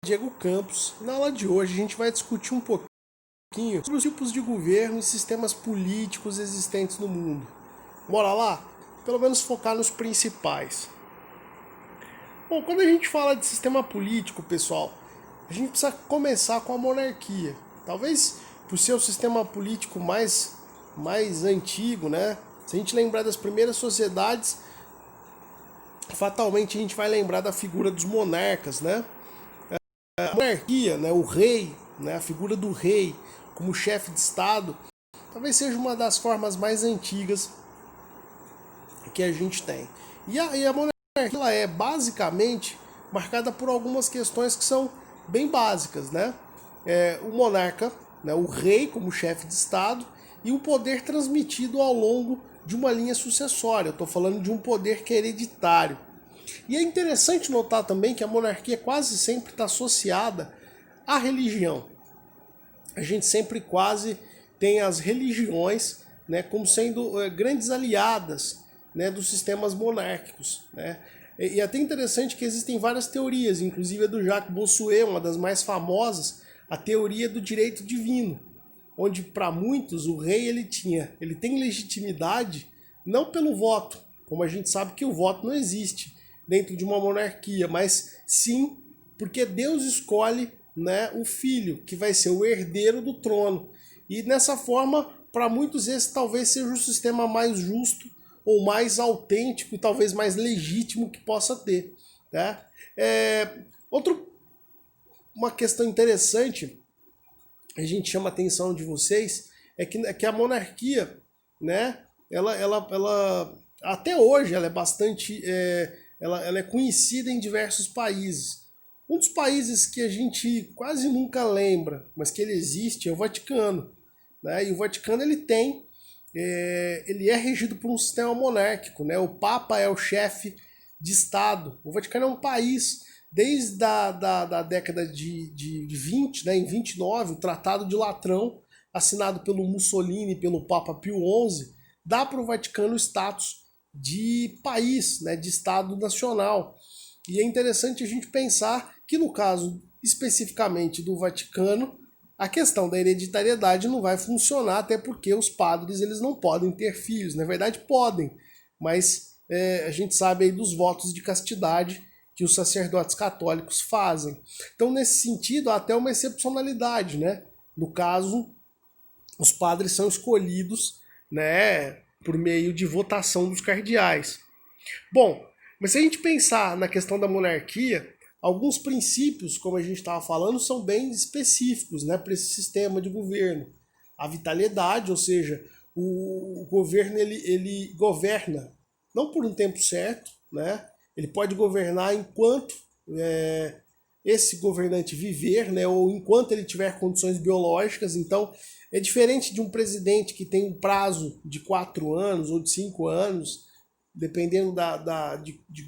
Diego Campos. Na aula de hoje a gente vai discutir um pouquinho sobre os tipos de governo e sistemas políticos existentes no mundo. Bora lá? Pelo menos focar nos principais. Bom, quando a gente fala de sistema político, pessoal, a gente precisa começar com a monarquia. Talvez por ser o sistema político mais antigo, né? Se a gente lembrar das primeiras sociedades, fatalmente a gente vai lembrar da figura dos monarcas, né? A monarquia, né, o rei, né, a figura do rei como chefe de Estado, talvez seja uma das formas mais antigas que a gente tem. E a monarquia ela é basicamente marcada por algumas questões que são bem básicas, né? O monarca, né, o rei como chefe de Estado e o poder transmitido ao longo de uma linha sucessória. Eu estou falando de um poder que é hereditário. E é interessante notar também que a monarquia quase sempre está associada à religião. A gente sempre quase tem as religiões, né, como sendo grandes aliadas, né, dos sistemas monárquicos. Né? E é até interessante que existem várias teorias, inclusive a do Jacques Bossuet, uma das mais famosas, a teoria do direito divino, onde para muitos o rei ele tem legitimidade não pelo voto, como a gente sabe que o voto não existe dentro de uma monarquia, mas sim porque Deus escolhe, né, o filho, que vai ser o herdeiro do trono. E nessa forma, para muitos esse talvez seja o sistema mais justo ou mais autêntico, talvez mais legítimo que possa ter. Tá? Uma questão interessante, a gente chama a atenção de vocês, é que a monarquia, né, ela até hoje ela é bastante... ela é conhecida em diversos países. Um dos países que a gente quase nunca lembra, mas que ele existe, é o Vaticano. Né? E o Vaticano ele é regido por um sistema monárquico. Né? O Papa é o chefe de Estado. O Vaticano é um país, desde da década de 20, né? Em 29, o Tratado de Latrão, assinado pelo Mussolini e pelo Papa Pio XI, dá para o Vaticano o status de país, né, de Estado nacional. E é interessante a gente pensar que no caso especificamente do Vaticano, a questão da hereditariedade não vai funcionar, até porque os padres eles não podem ter filhos. Na verdade podem, mas a gente sabe aí dos votos de castidade que os sacerdotes católicos fazem. Então nesse sentido há até uma excepcionalidade, né? No caso, os padres são escolhidos, né, por meio de votação dos cardeais. Bom, mas se a gente pensar na questão da monarquia, alguns princípios, como a gente estava falando, são bem específicos, né, para esse sistema de governo. A vitalidade, ou seja, o governo ele governa não por um tempo certo, né, ele pode governar enquanto esse governante viver, né, ou enquanto ele tiver condições biológicas. Então é diferente de um presidente que tem um prazo de 4 anos ou de 5 anos, dependendo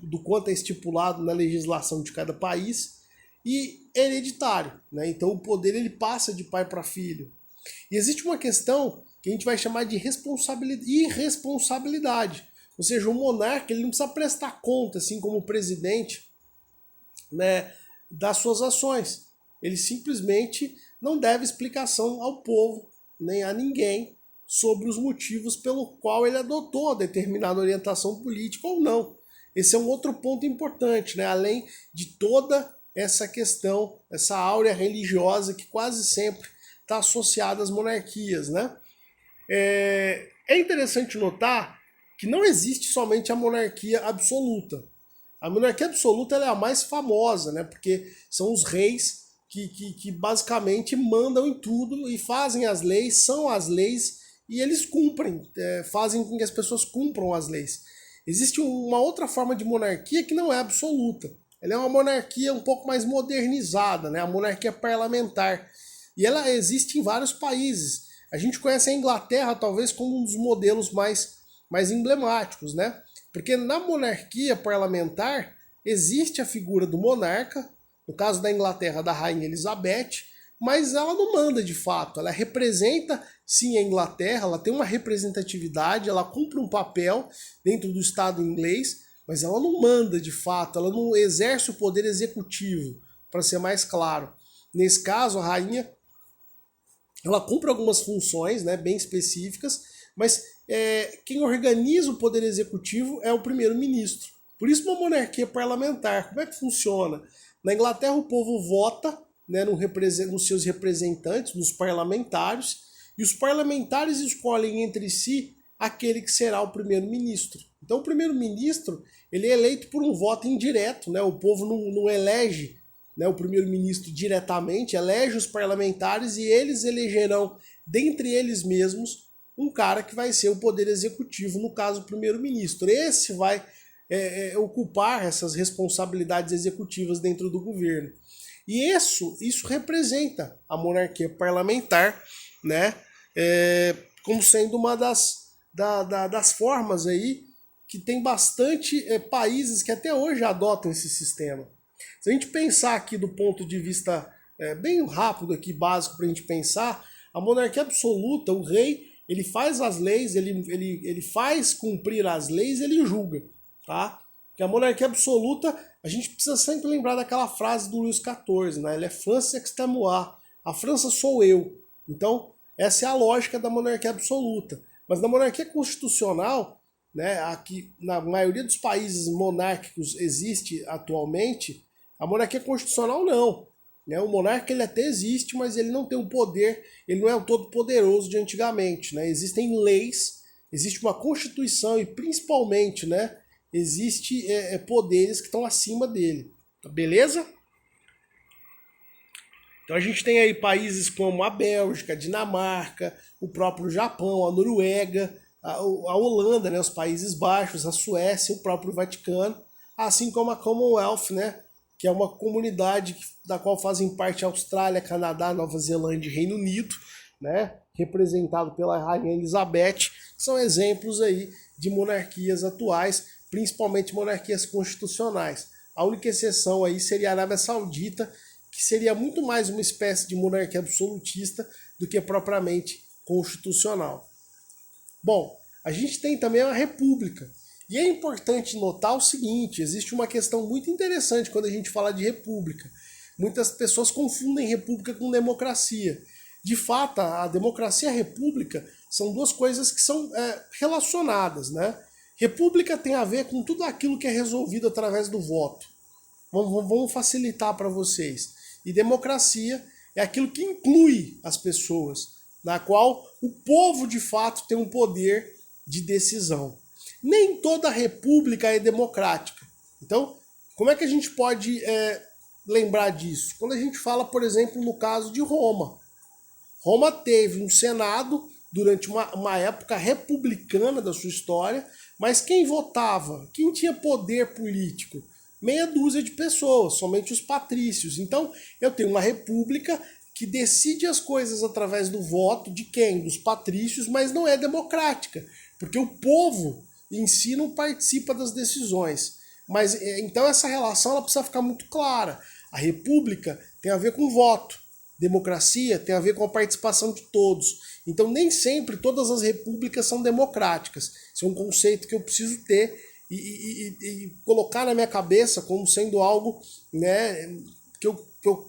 do quanto é estipulado na legislação de cada país, e hereditário. Né? Então o poder ele passa de pai para filho. E existe uma questão que a gente vai chamar de irresponsabilidade. Ou seja, o monarca ele não precisa prestar conta, assim como o presidente, né, das suas ações. Ele simplesmente não deve explicação ao povo, nem a ninguém, sobre os motivos pelo qual ele adotou determinada orientação política ou não. Esse é um outro ponto importante, né? Além de toda essa questão, essa áurea religiosa que quase sempre está associada às monarquias. Né? É interessante notar que não existe somente a monarquia absoluta. A monarquia absoluta ela é a mais famosa, né? Porque são os reis que basicamente mandam em tudo e fazem as leis, são as leis e eles cumprem, fazem com que as pessoas cumpram as leis. Existe uma outra forma de monarquia que não é absoluta. Ela é uma monarquia um pouco mais modernizada, né? A monarquia parlamentar. E ela existe em vários países. A gente conhece a Inglaterra talvez como um dos modelos mais emblemáticos, né? Porque na monarquia parlamentar existe a figura do monarca, no caso da Inglaterra, da Rainha Elizabeth, mas ela não manda de fato. Ela representa, sim, a Inglaterra, ela tem uma representatividade, ela cumpre um papel dentro do Estado inglês, mas ela não manda de fato, ela não exerce o poder executivo. para ser mais claro. Nesse caso, a rainha ela cumpre algumas funções, né, bem específicas, mas quem organiza o poder executivo é o primeiro-ministro. Por isso uma monarquia parlamentar. Como é que funciona? Na Inglaterra o povo vota, né, nos seus representantes, nos parlamentares, e os parlamentares escolhem entre si aquele que será o primeiro-ministro. Então o primeiro-ministro ele é eleito por um voto indireto, né? O povo não elege, né, o primeiro-ministro diretamente, elege os parlamentares e eles elegerão dentre eles mesmos um cara que vai ser o poder executivo, no caso o primeiro-ministro. Esse vai ocupar essas responsabilidades executivas dentro do governo. E isso representa a monarquia parlamentar, né, como sendo uma das formas aí que tem bastante países que até hoje adotam esse sistema. Se a gente pensar aqui do ponto de vista bem rápido aqui, básico para a gente pensar, a monarquia absoluta, o rei, ele faz as leis, ele faz cumprir as leis, ele julga, tá? Porque a monarquia absoluta, a gente precisa sempre lembrar daquela frase do Luís XIV, né? Ele é France extrêmement, a França sou eu. Então, essa é a lógica da monarquia absoluta. Mas na monarquia constitucional, né, aqui na maioria dos países monárquicos existe atualmente, a monarquia constitucional não. Né? O monarca ele até existe, mas ele não tem o poder, ele não é o todo poderoso de antigamente. Né? Existem leis, existe uma constituição e principalmente, né, existe poderes que estão acima dele. Beleza? Então a gente tem aí países como a Bélgica, a Dinamarca, o próprio Japão, a Noruega, a Holanda, né, os Países Baixos, a Suécia, o próprio Vaticano, assim como a Commonwealth, né, que é uma comunidade da qual fazem parte a Austrália, Canadá, Nova Zelândia e Reino Unido, né, representado pela Rainha Elizabeth, que são exemplos aí de monarquias atuais, principalmente monarquias constitucionais. A única exceção aí seria a Arábia Saudita, que seria muito mais uma espécie de monarquia absolutista do que propriamente constitucional. Bom, a gente tem também a república. E é importante notar o seguinte, existe uma questão muito interessante quando a gente fala de república. Muitas pessoas confundem república com democracia. De fato, a democracia e a república são duas coisas que são relacionadas, né? República tem a ver com tudo aquilo que é resolvido através do voto. Vamos facilitar para vocês. E democracia é aquilo que inclui as pessoas, na qual o povo de fato tem um poder de decisão. Nem toda república é democrática. Então, como é que a gente pode lembrar disso? Quando a gente fala, por exemplo, no caso de Roma. Roma teve um senado durante uma época republicana da sua história, mas quem votava? Quem tinha poder político? Meia dúzia de pessoas, somente os patrícios. Então, eu tenho uma república que decide as coisas através do voto de quem? Dos patrícios, mas não é democrática, porque o povo em si não participa das decisões. Mas então essa relação ela precisa ficar muito clara. A república tem a ver com voto. Democracia tem a ver com a participação de todos. Então nem sempre todas as repúblicas são democráticas. Isso é um conceito que eu preciso ter e colocar na minha cabeça como sendo algo, né, que eu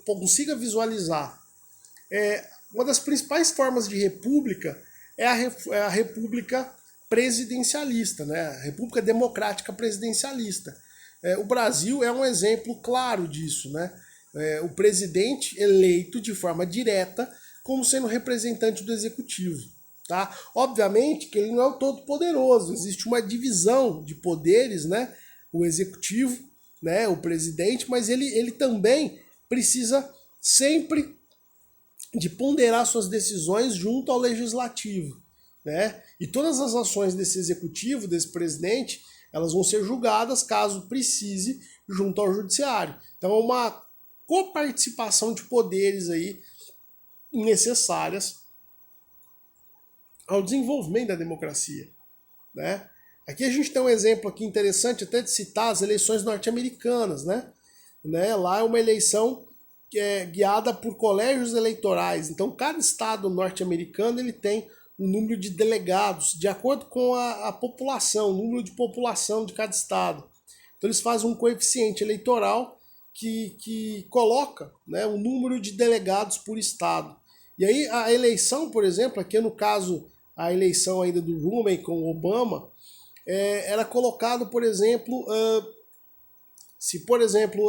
consiga visualizar. Uma das principais formas de república é a república presidencialista, né? A república democrática presidencialista. O Brasil é um exemplo claro disso, né? O presidente eleito de forma direta como sendo representante do executivo. Tá? Obviamente que ele não é o todo poderoso, existe uma divisão de poderes, né? O executivo, né? O presidente, mas ele também precisa sempre de ponderar suas decisões junto ao legislativo. Né? E todas as ações desse executivo, desse presidente, elas vão ser julgadas, caso precise, junto ao judiciário. Então é uma coparticipação de poderes aí necessárias ao desenvolvimento da democracia. Né? Aqui a gente tem um exemplo aqui interessante até de citar as eleições norte-americanas. Né? Lá é uma eleição que é guiada por colégios eleitorais. Então cada estado norte-americano ele tem um número de delegados de acordo com a população, o número de população de cada estado. Então eles fazem um coeficiente eleitoral que coloca, né, o número de delegados por estado. E aí a eleição, por exemplo, aqui no caso a eleição ainda do Romney com o Obama, era colocado, por exemplo, se, por exemplo,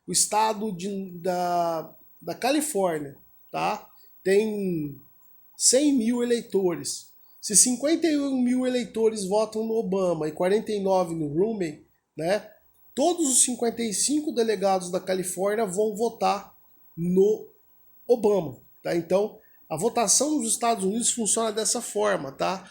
o estado da Califórnia, tá, tem 100 mil eleitores. Se 51 mil eleitores votam no Obama e 49 no Romney, né, todos os 55 delegados da Califórnia vão votar no Obama. Tá? Então, a votação nos Estados Unidos funciona dessa forma. Tá?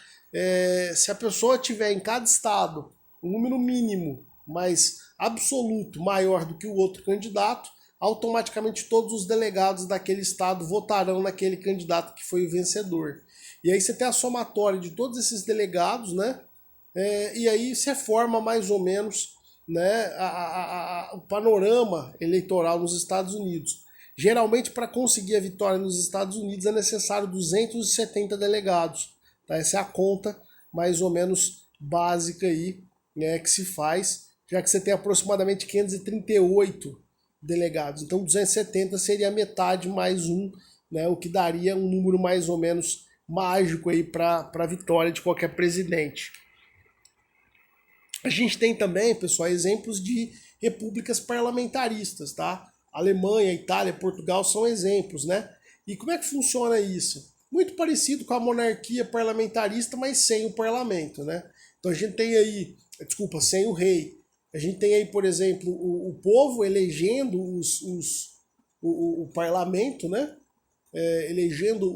Se a pessoa tiver em cada estado um número mínimo, mas absoluto, maior do que o outro candidato, automaticamente todos os delegados daquele estado votarão naquele candidato que foi o vencedor. E aí você tem a somatória de todos esses delegados, né? E aí você forma mais ou menos, né, o panorama eleitoral nos Estados Unidos. Geralmente, para conseguir a vitória nos Estados Unidos, é necessário 270 delegados. Tá? Essa é a conta mais ou menos básica aí, né, que se faz, já que você tem aproximadamente 538 delegados. Então 270 seria a metade mais um, né, o que daria um número mais ou menos mágico aí para a vitória de qualquer presidente. A gente tem também, pessoal, exemplos de repúblicas parlamentaristas, tá? Alemanha, Itália, Portugal são exemplos, né? E como é que funciona isso? Muito parecido com a monarquia parlamentarista, mas sem o parlamento, né? Então a gente tem aí, sem o rei. A gente tem aí, por exemplo, o povo elegendo o parlamento, né? Elegendo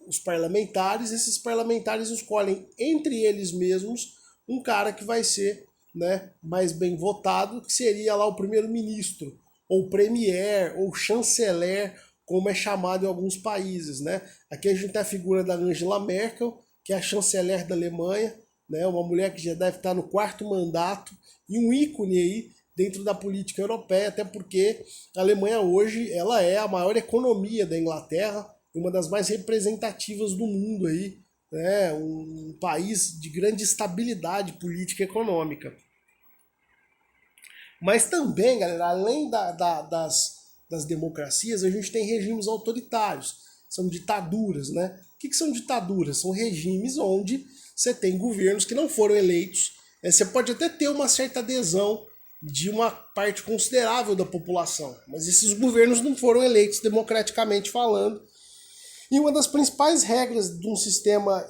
os parlamentares. Esses parlamentares escolhem entre eles mesmos um cara que vai ser, né, mais bem votado, que seria lá o primeiro-ministro, ou premier, ou chanceler, como é chamado em alguns países, né? Aqui a gente tem a figura da Angela Merkel, que é a chanceler da Alemanha, né? Uma mulher que já deve estar no 4º mandato, e um ícone aí dentro da política europeia, até porque a Alemanha hoje ela é a maior economia da Inglaterra, uma das mais representativas do mundo aí, né? Um país de grande estabilidade política e econômica. Mas também, galera, além das democracias, a gente tem regimes autoritários, são ditaduras, né? O que são ditaduras? São regimes onde você tem governos que não foram eleitos. Você pode até ter uma certa adesão de uma parte considerável da população, mas esses governos não foram eleitos democraticamente falando. E uma das principais regras de um sistema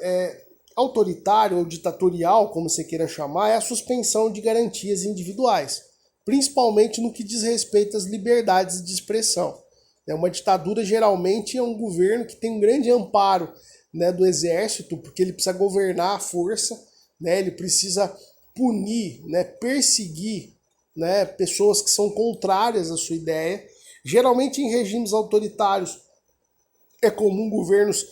autoritário ou ditatorial, como você queira chamar, é a suspensão de garantias individuais, principalmente no que diz respeito às liberdades de expressão. Uma ditadura geralmente é um governo que tem um grande amparo, né, do exército, porque ele precisa governar à força, né, ele precisa punir, né, perseguir, né, pessoas que são contrárias à sua ideia. Geralmente em regimes autoritários é comum governos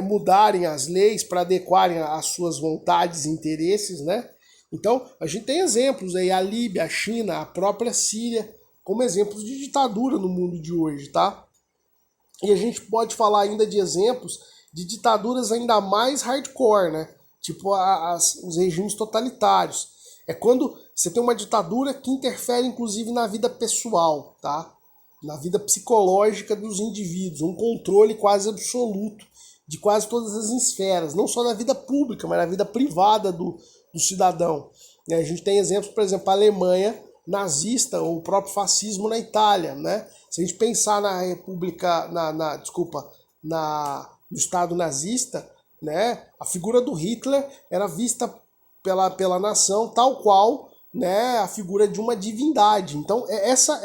mudarem as leis para adequarem às suas vontades e interesses, né? Então, a gente tem exemplos aí, a Líbia, a China, a própria Síria, como exemplos de ditadura no mundo de hoje, tá? E a gente pode falar ainda de exemplos de ditaduras ainda mais hardcore, né? Tipo os regimes totalitários. É quando você tem uma ditadura que interfere inclusive na vida pessoal, tá? Na vida psicológica dos indivíduos, um controle quase absoluto de quase todas as esferas, não só na vida pública, mas na vida privada do cidadão. E a gente tem exemplos, por exemplo, a Alemanha nazista ou o próprio fascismo na Itália, né? Se a gente pensar na República, no Estado nazista, né? A figura do Hitler era vista pela nação tal qual, né, a figura de uma divindade. Então essa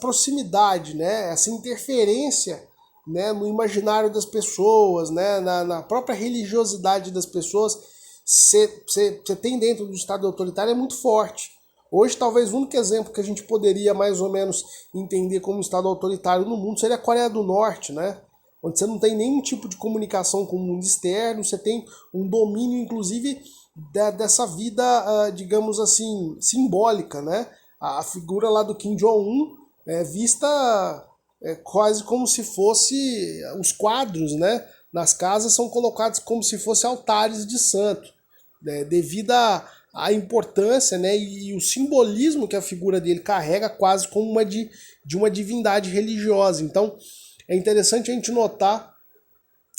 proximidade, né, essa interferência, né, no imaginário das pessoas, né, na própria religiosidade das pessoas, você tem dentro do Estado autoritário é muito forte. Hoje, talvez o único exemplo que a gente poderia mais ou menos entender como Estado autoritário no mundo seria a Coreia do Norte, né? Onde você não tem nenhum tipo de comunicação com o mundo externo, você tem um domínio, inclusive, dessa vida, digamos assim, simbólica, né? A figura lá do Kim Jong-un é vista quase como se fosse os quadros, né, nas casas são colocados como se fossem altares de santo, né, devido a importância, né, e o simbolismo que a figura dele carrega quase como de uma divindade religiosa. Então é interessante a gente notar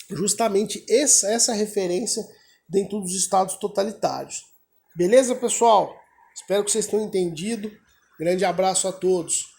justamente essa referência dentro dos estados totalitários. Beleza, pessoal? Espero que vocês tenham entendido. Grande abraço a todos.